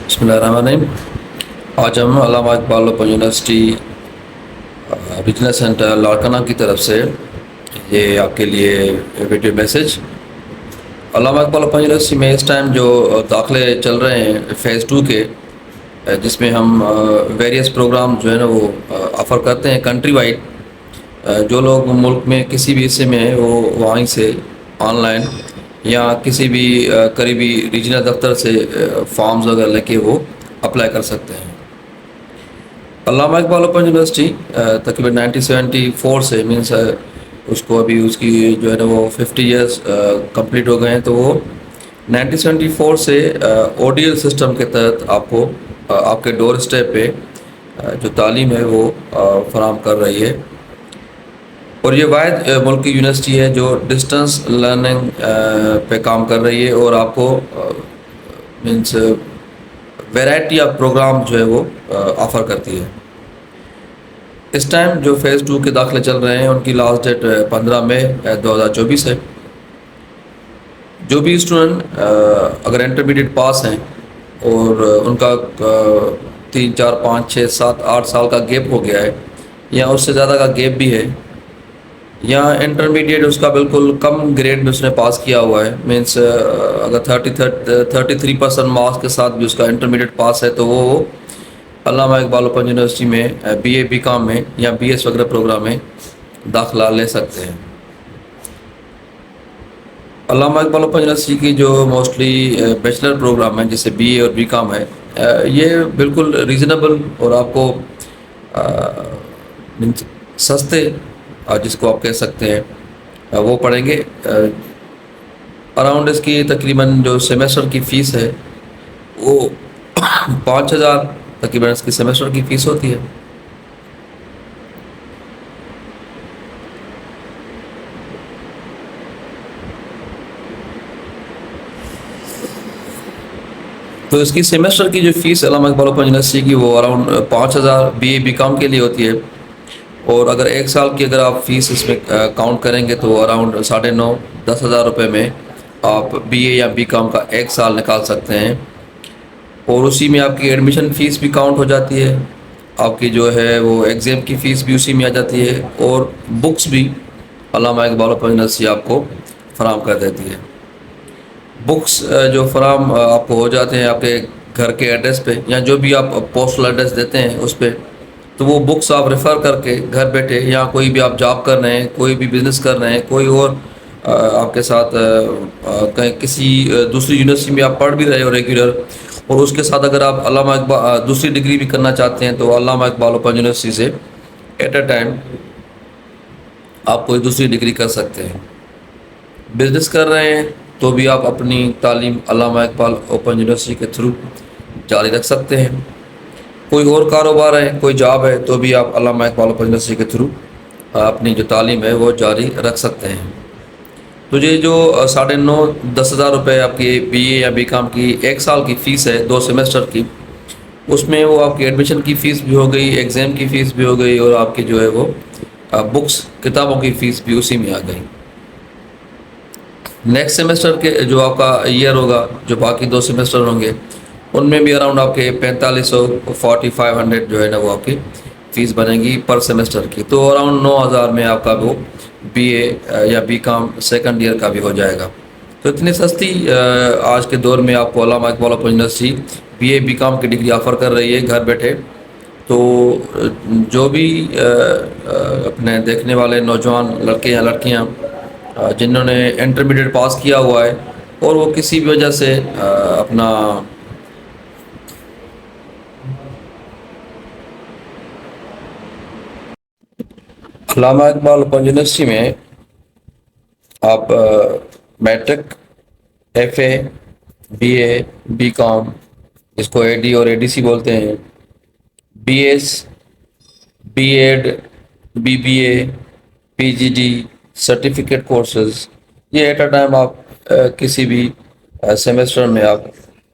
بسم اللہ الرحمن الرحیم۔ آج ہم علامہ Iqbal open university business centre Larkana کی طرف سے یہ آپ کے لیے ویڈیو میسج۔ علامہ اقبال اوپن یونیورسٹی میں اس ٹائم جو داخلے چل رہے ہیں فیز 2 کے، جس میں ہم ویریس پروگرام جو ہے نا وہ آفر کرتے ہیں کنٹری وائڈ۔ جو لوگ ملک میں کسی بھی حصے میں ہیں وہ وہیں سے آن لائن یا کسی بھی قریبی ریجنل دفتر سے فارمز وغیرہ لے کے وہ اپلائی کر سکتے ہیں۔ علامہ اقبال اوپن یونیورسٹی تقریباً 1974 سے مینس اس کو ابھی اس کی جو ہے نا وہ 50 ایئرس کمپلیٹ ہو گئے ہیں، تو وہ 1974 سے او ڈی ایل سسٹم کے تحت آپ کو آپ کے ڈور اسٹیپ پہ جو تعلیم ہے وہ فراہم کر رہی ہے، اور یہ واحد ملک کی یونیورسٹی ہے جو ڈسٹنس لرننگ پہ کام کر رہی ہے، اور آپ کو مینس ویرائٹی آف پروگرام جو ہے وہ آفر کرتی ہے۔ اس ٹائم جو فیز 2 کے داخلے چل رہے ہیں ان کی لاسٹ ڈیٹ 15 مئی 2024 ہے۔ جو بھی اسٹوڈنٹ اگر انٹرمیڈیٹ پاس ہیں اور ان کا 3 4 5 6 7 8 سال کا گیپ ہو گیا ہے یا اس سے زیادہ کا گیپ بھی ہے، یا انٹرمیڈیٹ اس کا بالکل کم گریڈ میں اس نے پاس کیا ہوا ہے، مینس اگر 33% مارکس کے ساتھ بھی اس کا انٹرمیڈیٹ پاس ہے، تو وہ علامہ اقبال اوپن یونیورسٹی میں بی اے بی کام میں یا بی ایس وغیرہ پروگرام میں داخلہ لے سکتے ہیں۔ علامہ اقبال اوپن یونیورسٹی کی جو موسٹلی بیچلر پروگرام ہے جیسے بی اے اور بی کام ہے، یہ بالکل ریزنیبل اور آپ کو سستے جس کو آپ کہہ سکتے ہیں وہ پڑھیں گے۔ اراؤنڈ اس کی تقریباً جو سیمیسٹر کی فیس ہے وہ 5,000 تقریباً اس کی سیمیسٹر کی فیس ہوتی ہے۔ تو اس کی سیمیسٹر کی جو فیس علامہ اقبال اوپن یونیورسٹی کی وہ اراؤنڈ 5,000 بی اے بی کام کے لیے ہوتی ہے، اور اگر ایک سال کی اگر آپ فیس اس میں کاؤنٹ کریں گے تو اراؤنڈ 9,500-10,000 روپے میں آپ بی اے یا بی کام کا ایک سال نکال سکتے ہیں، اور اسی میں آپ کی ایڈمیشن فیس بھی کاؤنٹ ہو جاتی ہے، آپ کی جو ہے وہ ایگزام کی فیس بھی اسی میں آ جاتی ہے، اور بکس بھی علامہ اقبال اوپن یونیورسٹی آپ کو فراہم کر دیتی ہے۔ بکس جو فراہم آپ کو ہو جاتے ہیں آپ کے گھر کے ایڈریس پہ، یا جو بھی آپ پوسٹل ایڈریس دیتے ہیں اس پہ، تو وہ بکس آپ ریفر کر کے گھر بیٹھے، یا کوئی بھی آپ جاب کر رہے ہیں، کوئی بھی بزنس کر رہے ہیں، کوئی اور آپ کے ساتھ کسی دوسری یونیورسٹی میں آپ پڑھ بھی رہے ہو ریگولر، اور اس کے ساتھ اگر آپ علامہ اقبال دوسری ڈگری بھی کرنا چاہتے ہیں تو علامہ اقبال اوپن یونیورسٹی سے ایٹ اے ٹائم آپ کوئی دوسری ڈگری کر سکتے ہیں۔ بزنس کر رہے ہیں تو بھی آپ اپنی تعلیم علامہ اقبال اوپن یونیورسٹی کے تھرو جاری رکھ سکتے ہیں۔ کوئی اور کاروبار ہے، کوئی جاب ہے، تو بھی آپ علامہ اقبال اوپن یونیورسٹی کے تھرو اپنی جو تعلیم ہے وہ جاری رکھ سکتے ہیں۔ تو یہ جو 9,500-10,000 روپے آپ کی بی اے یا بی کام کی ایک سال کی فیس ہے 2 سیمیسٹر کی، اس میں وہ آپ کی ایڈمیشن کی فیس بھی ہو گئی، ایگزام کی فیس بھی ہو گئی، اور آپ کی جو ہے وہ بکس کتابوں کی فیس بھی اسی میں آ گئی۔ نیکسٹ سیمیسٹر کے جو آپ کا ایئر ہوگا، جو باقی 2 سیمیسٹر ہوں گے، ان میں بھی اراؤنڈ آپ کے 4,500 جو ہے نا وہ آپ کی فیس بنے گی پر سیمیسٹر کی، تو اراؤنڈ 9,000 میں آپ کا وہ بی اے یا بی کام سیکنڈ ایئر کا بھی ہو جائے گا۔ تو اتنی سستی آج کے دور میں آپ کو Allama Iqbal open university B A B com کی ڈگری آفر کر رہی ہے گھر بیٹھے۔ تو جو بھی اپنے دیکھنے والے نوجوان لڑکے یا لڑکیاں جنہوں نے انٹرمیڈیٹ پاس کیا ہوا ہے اور وہ کسی بھی وجہ سے اپنا علامہ اقبال اوپن یونیورسٹی میں آپ matric, F A, B A, B com جس کو اے ڈی اور اے ڈی سی بولتے ہیں، B S, B Ed, B B A, P G D, certificate courses, یہ ایٹ اے ٹائم آپ کسی بھی سیمیسٹر میں آپ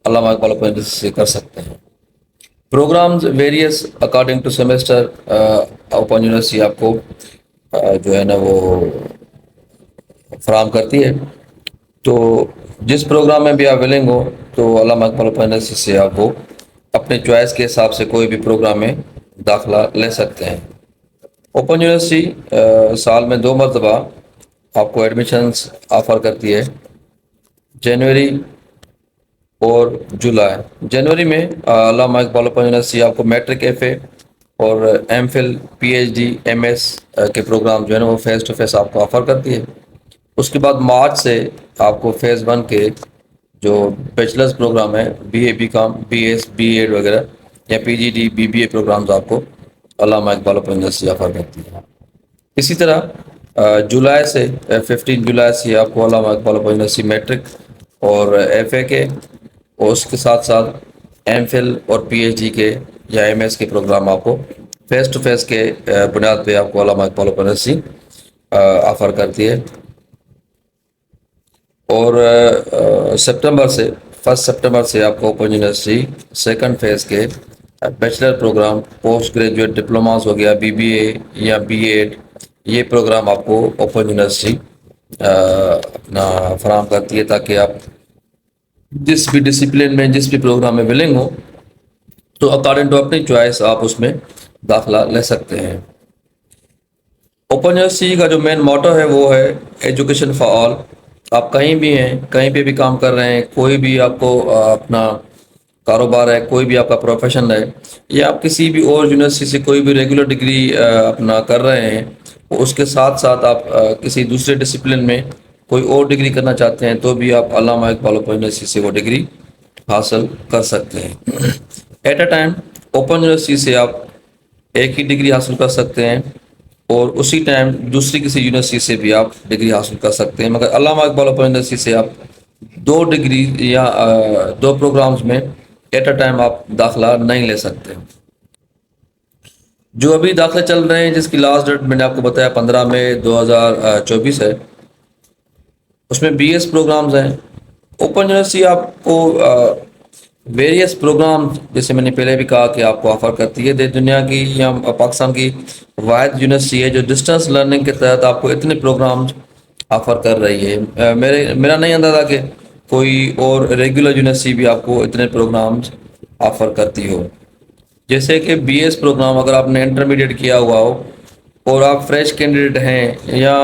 علامہ اقبال اوپن یونیورسٹی سے کر سکتے ہیں۔ Programmes various according to semester open university آپ کو جو ہے نا وہ فراہم کرتی ہے، تو جس پروگرام میں بھی آپ ولنگ ہو تو علامہ اقبال اوپن یونیورسٹی سے آپ وہ اپنے چوائس کے حساب سے کوئی بھی پروگرام میں داخلہ لے سکتے ہیں۔ اوپن یونیورسٹی سال میں 2 مرتبہ آپ کو ایڈمیشنز آفر کرتی ہے، جنوری اور جولائی۔ جنوری میں علامہ اقبال اوپن یونیورسٹی آپ کو میٹرک ایف اے اور M Phil P H D M S کے پروگرام جو ہے نا وہ فیس ٹو فیس آپ کو آفر کرتی ہے۔ اس کے بعد مارچ سے آپ کو فیز 1 کے جو بیچلرز پروگرام ہے، B A B com B S B ed وغیرہ یا P G D B B A programs آپ کو Allama Iqbal open university offer کرتی ہے۔ اسی طرح جولائی سے 15 جولائی سے آپ کو Allama Iqbal open university matric اور ایف اے کے اور اس کے ساتھ ساتھ ایم فل اور پی ایچ ڈی کے یا ایم ایس کے پروگرام آپ کو فیس ٹو فیس کے بنیاد پہ آپ کو Allama Iqbal open university offer کرتی ہے۔ اور سپٹمبر سے 1 سپٹمبر سے آپ کو اوپن یونیورسٹی سیکنڈ فیز کے bachelor program, post graduate diplomas ہو گیا، بی بی اے یا بی ایڈ، یہ پروگرام آپ کو اوپن یونیورسٹی اپنا فراہم کرتی ہے تاکہ آپ جس بھی ڈسپلن میں جس بھی پروگرام میں ولنگ ہو تو اکارڈنگ ٹو اپنی چوائس آپ اس میں داخلہ لے سکتے ہیں۔ اوپن یونیورسٹی کا جو مین موٹو ہے وہ ہے ایجوکیشن فار آل۔ آپ کہیں بھی ہیں، کہیں پہ بھی کام کر رہے ہیں، کوئی بھی آپ کو اپنا کاروبار ہے، کوئی بھی آپ کا پروفیشن ہے، یا آپ کسی بھی اور یونیورسٹی سے کوئی بھی ریگولر ڈگری اپنا کر رہے ہیں، اس کے ساتھ ساتھ آپ کسی دوسرے ڈسپلن میں کوئی اور ڈگری کرنا چاہتے ہیں تو بھی آپ علامہ اقبال اوپن یونیورسٹی سے وہ ڈگری حاصل کر سکتے ہیں۔ At a time open university سے آپ ایک ہی ڈگری حاصل کر سکتے ہیں اور اسی ٹائم دوسری کسی یونیورسٹی سے بھی آپ ڈگری حاصل کر سکتے ہیں، مگر علامہ اقبال اوپن یونیورسٹی سے آپ 2 ڈگری یا 2 پروگرامز میں ایٹ اے ٹائم آپ داخلہ نہیں لے سکتے۔ جو ابھی داخلے چل رہے ہیں جس کی لاسٹ ڈیٹ میں نے آپ کو بتایا 15 مئی 2024 ہے، اس میں بی ایس پروگرامز ہیں۔ اوپن یونیورسٹی آپ کو ویریس پروگرام جیسے میں نے پہلے بھی کہا کہ آپ کو آفر کرتی ہے، دنیا کی یا پاکستان کی واحد یونیورسٹی ہے جو ڈسٹنس لرننگ کے تحت آپ کو اتنے پروگرامز آفر کر رہی ہے۔ میرا نہیں اندازہ کہ کوئی اور ریگولر یونیورسٹی بھی آپ کو اتنے پروگرامز آفر کرتی ہو۔ جیسے کہ بی ایس پروگرام اگر آپ نے انٹرمیڈیٹ کیا ہوا ہو اور آپ فریش کینڈیڈیٹ ہیں یا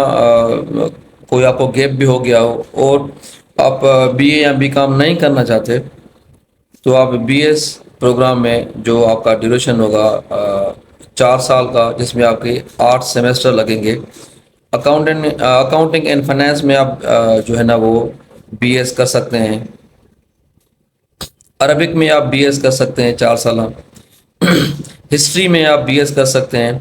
کوئی آپ کو گیپ بھی ہو گیا ہو اور آپ بی اے یا بی کام نہیں کرنا چاہتے تو آپ بی ایس پروگرام میں جو آپ کا ڈیوریشن ہوگا 4 سال کا، جس میں آپ کے 8 سیمیسٹر لگیں گے۔ اکاؤنٹنگ اینڈ فائنینس میں آپ جو ہے نا وہ بی ایس کر سکتے ہیں۔ عربک میں آپ بی ایس کر سکتے ہیں 4 سالہ۔ ہسٹری میں آپ بی ایس کر سکتے ہیں۔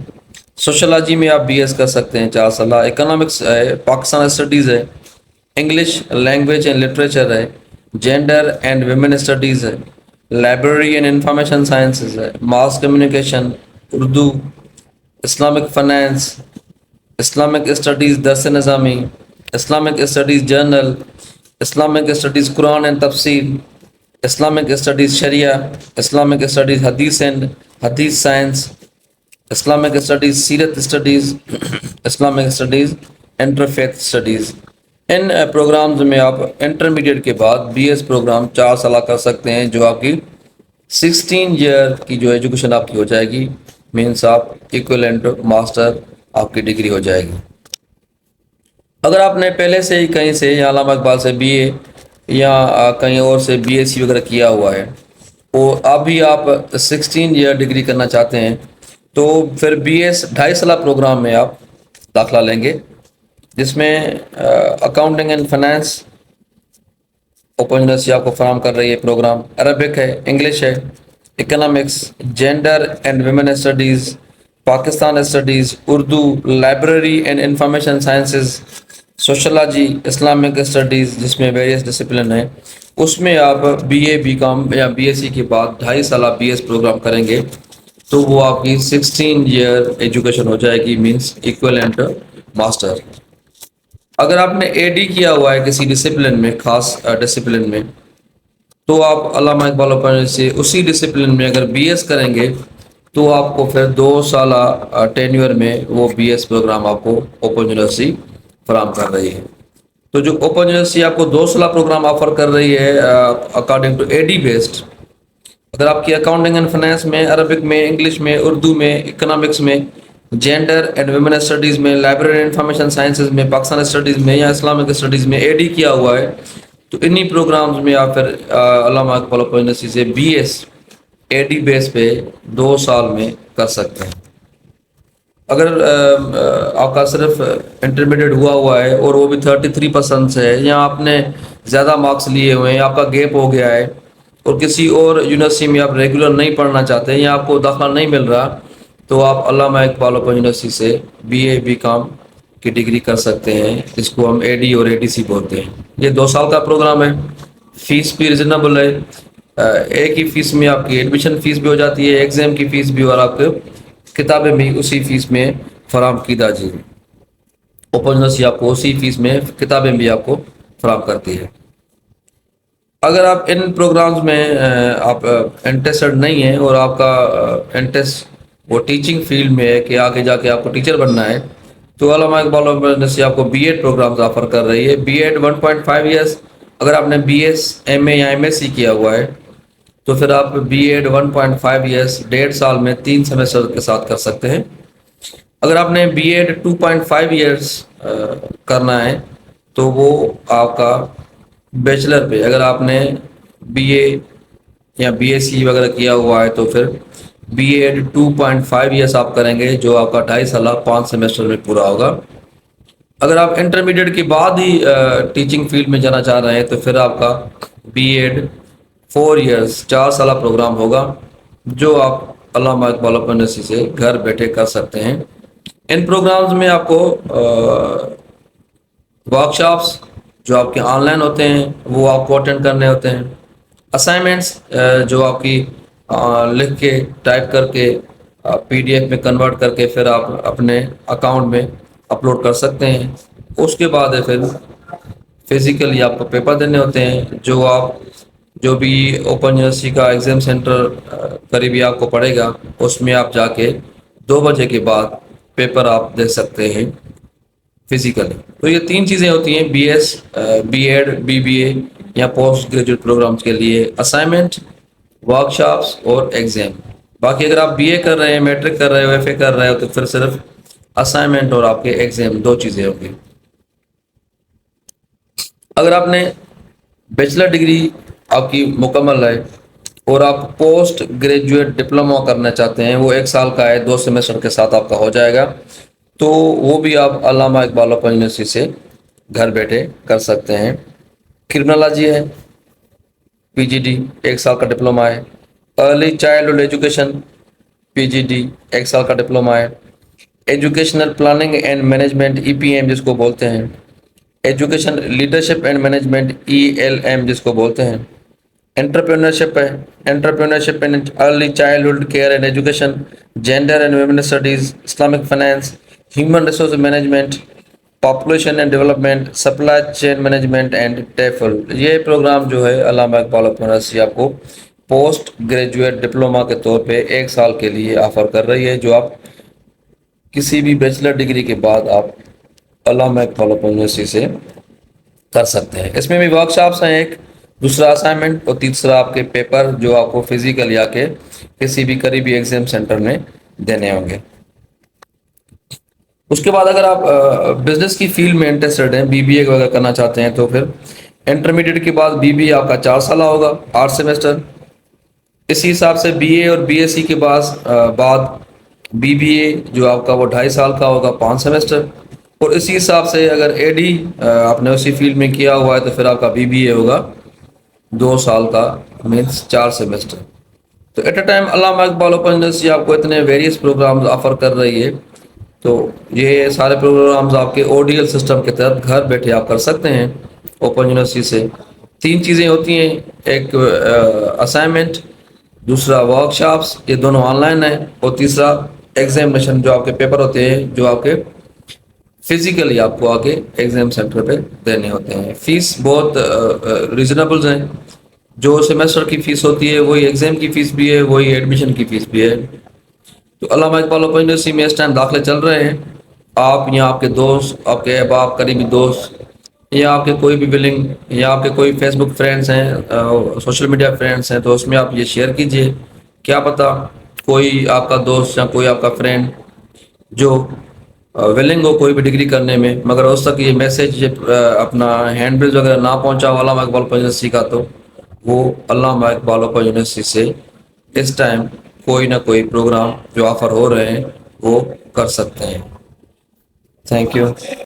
سوشولوجی میں آپ بی ایس کر سکتے ہیں 4 سالہ۔ اکنامکس ہے، پاکستان اسٹڈیز ہے، انگلش لینگویج اینڈ لٹریچر ہے، جینڈر اینڈ ویمن اسٹڈیز ہے، لائبریری اینڈ انفارمیشن سائنسز ہے، mass communication, Urdu, Islamic finance, Islamic studies Dars Nizami, Islamic studies general, Islamic studies قرآن اینڈ تفسیر، اسلامک اسٹڈیز شریعہ، اسلامک اسٹڈیز حدیث اینڈ حدیث سائنس، اسلامک اسٹڈیز سیرت studies, Islamic studies interfaith studies. ان programs میں آپ انٹرمیڈیٹ کے بعد بی ایس پروگرام 4 سالہ کر سکتے ہیں، جو آپ کی 16 ایئر کی جو ایجوکیشن آپ کی ہو جائے گی، مینس آپ ایکویلنٹ ماسٹر آپ کی ڈگری ہو جائے گی۔ اگر آپ نے پہلے سے ہی کہیں سے یا علامہ اقبال سے بی اے یا کہیں اور سے بی ایس سی وغیرہ کیا ہوا ہے اور ابھی آپ 16 ایئر ڈگری کرنا چاہتے ہیں تو پھر بی ایس 2.5 سالہ پروگرام میں آپ داخلہ لیں گے، جس میں accounting and finance open university آپ کو فراہم کر رہی ہے پروگرام، عربک ہے، انگلش ہے، economics, gender and women studies, Pakistan studies, Urdu, library and information sciences, sociology, Islamic studies جس میں ویریس ڈسپلن ہیں، اس میں آپ بی اے بی کام یا بی ایس سی کے بعد 2.5 سالہ بی ایس پروگرام کریں گے تو وہ آپ کی 16 ایئر ایجوکیشن ہو جائے گی، مینس ایکویلنٹ ماسٹر۔ اگر آپ نے اے ڈی کیا ہوا ہے کسی ڈسپلن میں، خاص ڈسپلن میں، تو آپ علامہ اقبال اوپن سے اسی ڈسپلن میں اگر بی ایس کریں گے تو آپ کو پھر 2 سالہ ٹینیور میں وہ بی ایس پروگرام آپ کو اوپن یونیورسٹی فراہم کر رہی ہے۔ تو جو اوپن یونیورسٹی آپ کو 2 سالہ پروگرام آفر کر رہی ہے according to A D based, اگر آپ کی اکاؤنٹنگ اینڈ فائنانس میں، عربک میں، انگلش میں، اردو میں، اکنامکس میں، جینڈر اینڈ ویمن اسٹڈیز میں، لائبریری انفارمیشن سائنسز میں، پاکستان اسٹڈیز میں یا اسلامک اسٹڈیز میں AD کیا ہوا ہے تو انہی پروگرامز میں آپ پھر علامہ اقبال اپور یونیورسٹی سے BS AD بیس پہ 2 سال میں کر سکتے ہیں۔ اگر آپ کا صرف انٹرمیڈیٹ ہوا ہے اور وہ بھی 33% سے ہے، یا آپ نے زیادہ مارکس لیے ہوئے ہیں، آپ کا گیپ ہو گیا ہے اور کسی اور یونیورسٹی میں آپ ریگولر نہیں پڑھنا چاہتے یا آپ کو داخلہ نہیں مل رہا، تو آپ علامہ اقبال اپور یونیورسٹی سے BA BCom کی ڈگری کر سکتے ہیں، جس کو ہم AD اور ADC بولتے ہیں۔ یہ 2 سال کا پروگرام ہے، فیس بھی ریزنیبل ہے، ایک ہی فیس میں آپ کی ایڈمیشن فیس بھی ہو جاتی ہے، ایگزام کی فیس بھی، اور آپ کو کتابیں بھی اسی فیس میں فراہم کی جاتی ہیں۔ اوپن یونیورسٹی آپ کو اسی فیس میں کتابیں بھی آپ کو فراہم کرتی ہے۔ اگر آپ ان پروگرامز میں آپ انٹرسٹڈ نہیں ہیں اور آپ کا انٹرسٹ وہ ٹیچنگ فیلڈ میں ہے کہ آگے جا کے آپ کو ٹیچر بننا ہے، تو علامہ اقبال یونیورسٹی آپ کو BEd پروگرامز آفر کر رہی ہے۔ BEd 1.5 ایئرس، اگر آپ نے BS MA یا MSc کیا ہوا ہے تو پھر آپ BEd 1.5 ایئرس 1.5 سال میں 3 سیمسٹر کے ساتھ کر سکتے ہیں۔ اگر آپ نے BEd 2.5 ایئرس کرنا ہے تو وہ آپ کا بیچلر پہ، اگر آپ نے BA یا BSc وغیرہ کیا ہوا ہے تو پھر BEd 2.5 ایئرس آپ کریں گے، جو آپ کا 2.5 سالہ 5 سیمسٹر میں پورا ہوگا۔ اگر آپ انٹرمیڈیٹ کے بعد ہی ٹیچنگ فیلڈ میں جانا چاہ رہے ہیں تو پھر آپ کا BEd 4 ایئرس 4 سالہ پروگرام ہوگا، جو آپ علامہ اقبال یونیورسٹی سے گھر بیٹھے کر سکتے ہیں۔ ان پروگرامز میں آپ کو ورکشاپس جو آپ کے آن لائن ہوتے ہیں وہ آپ کو اٹینڈ کرنے ہوتے ہیں، اسائنمنٹس جو آپ کی لکھ کے ٹائپ کر کے PDF میں کنورٹ کر کے پھر آپ اپنے اکاؤنٹ میں اپلوڈ کر سکتے ہیں۔ اس کے بعد پھر فزیکلی آپ کو پیپر دینے ہوتے ہیں، جو بھی اوپن یونیورسٹی کا ایگزام سینٹر قریبی آپ کو پڑے گا، اس میں آپ جا کے 2 بجے کے بعد پیپر آپ دے سکتے ہیں فزیکلی۔ تو یہ 3 چیزیں ہوتی ہیں BS BEd BBA یا پوسٹ گریجویٹ پروگرامز کے لیے: اسائنمنٹ، ورکشاپس اور ایگزام۔ باقی اگر آپ BA کر رہے ہیں، میٹرک کر رہے ہو، FA کر رہے ہو تو پھر صرف اسائنمنٹ اور آپ کے ایگزام 2 چیزیں ہوں گی۔ اگر آپ نے بیچلر ڈگری آپ کی مکمل ہے اور آپ پوسٹ گریجویٹ ڈپلومہ کرنا چاہتے ہیں، وہ 1 سال کا ہے، 2 سیمسٹر کے ساتھ آپ کا ہو جائے گا، تو وہ بھی آپ علامہ اقبال اپور یونیورسٹی سے گھر بیٹھے کر سکتے ہیں۔ کرمنالوجی ہے، PGD 1 سال کا ڈپلومہ ہے۔ ارلی چائلڈہڈ ایجوکیشن PGD 1 سال کا ڈپلومہ ہے۔ Educational planning and management EPM جس کو بولتے ہیں۔ Education leadership and management ELM جس کو بولتے ہیں۔ انٹرپرینورشپ ہے، entrepreneurship and early childhood care and education, gender and women studies, Islamic finance, human resource management, population and development, supply chain management and TEFL. یہ پروگرام جو ہے علامہ Iqbal university آپ کو پوسٹ گریجویٹ ڈپلومہ کے طور پہ 1 سال کے لیے آفر کر رہی ہے، جو آپ کسی بھی بیچلر ڈگری کے بعد آپ علامہ اقبال یونیورسٹی سے کر سکتے ہیں۔ اس میں بھی ورکشاپس ہیں، ایک دوسرا اسائنمنٹ اور تیسرا آپ کے پیپر جو آپ کو فزیکلی آ کے کسی بھی قریبی ایگزام سینٹر میں دینے ہوں گے۔ اس کے بعد اگر آپ بزنس کی فیلڈ میں انٹرسٹڈ ہیں، BBA وغیرہ کرنا چاہتے ہیں، تو پھر انٹرمیڈیٹ کے بعد BBA آپ کا 4 سالہ ہوگا، 8 سیمسٹر۔ اسی حساب سے BA اور BSc کے بعد BBA جو آپ کا وہ 2.5 سال کا ہوگا، 5 سیمسٹر۔ اور اسی حساب سے اگر AD آپ نے اسی فیلڈ میں کیا ہوا ہے تو پھر آپ کا BBA ہوگا 2 سال کا، مینس 4 سیمسٹر۔ تو at a time Allama Iqbal university آپ کو اتنے ویریس پروگرامز آفر کر رہی ہے، تو یہ سارے پروگرامز آپ کے ODL سسٹم کے تحت گھر بیٹھے آپ کر سکتے ہیں اوپن یونیورسٹی سے۔ 3 چیزیں ہوتی ہیں، ایک اسائنمنٹ، دوسرا ورکشاپس، یہ دونوں آن لائن ہیں، اور تیسرا ایگزامینیشن جو آپ کے پیپر ہوتے ہیں، جو آپ کے فزیکلی آپ کو آ کے ایگزام سینٹر پہ دینے ہوتے ہیں۔ فیس بہت ریزنیبل ہیں، جو سیمسٹر کی فیس ہوتی ہے وہی ایگزام کی فیس بھی ہے، وہی ایڈمیشن کی فیس بھی ہے۔ تو علامہ اقبال یونیورسٹی میں اس ٹائم داخلے چل رہے ہیں، آپ یا آپ کے دوست، آپ کے احباب، قریبی دوست یا آپ کے کوئی بھی بلنگ یا آپ کے کوئی فیس بک فرینڈس ہیں، سوشل میڈیا فرینڈس ہیں، تو اس میں آپ یہ شیئر کیجئے. کیا پتہ کوئی آپ کا دوست یا کوئی آپ کا فرینڈ جو ویلنگ ہو کوئی بھی ڈگری کرنے میں، مگر اس تک یہ میسج اپنا ہینڈ بلز وغیرہ نہ پہنچا ہو علامہ اقبال اوپن یونیورسٹی کا، تو وہ علامہ اقبال اوپن یونیورسٹی سے اس ٹائم کوئی نہ کوئی پروگرام جو آفر ہو رہے ہیں وہ کر سکتے ہیں. Thank you.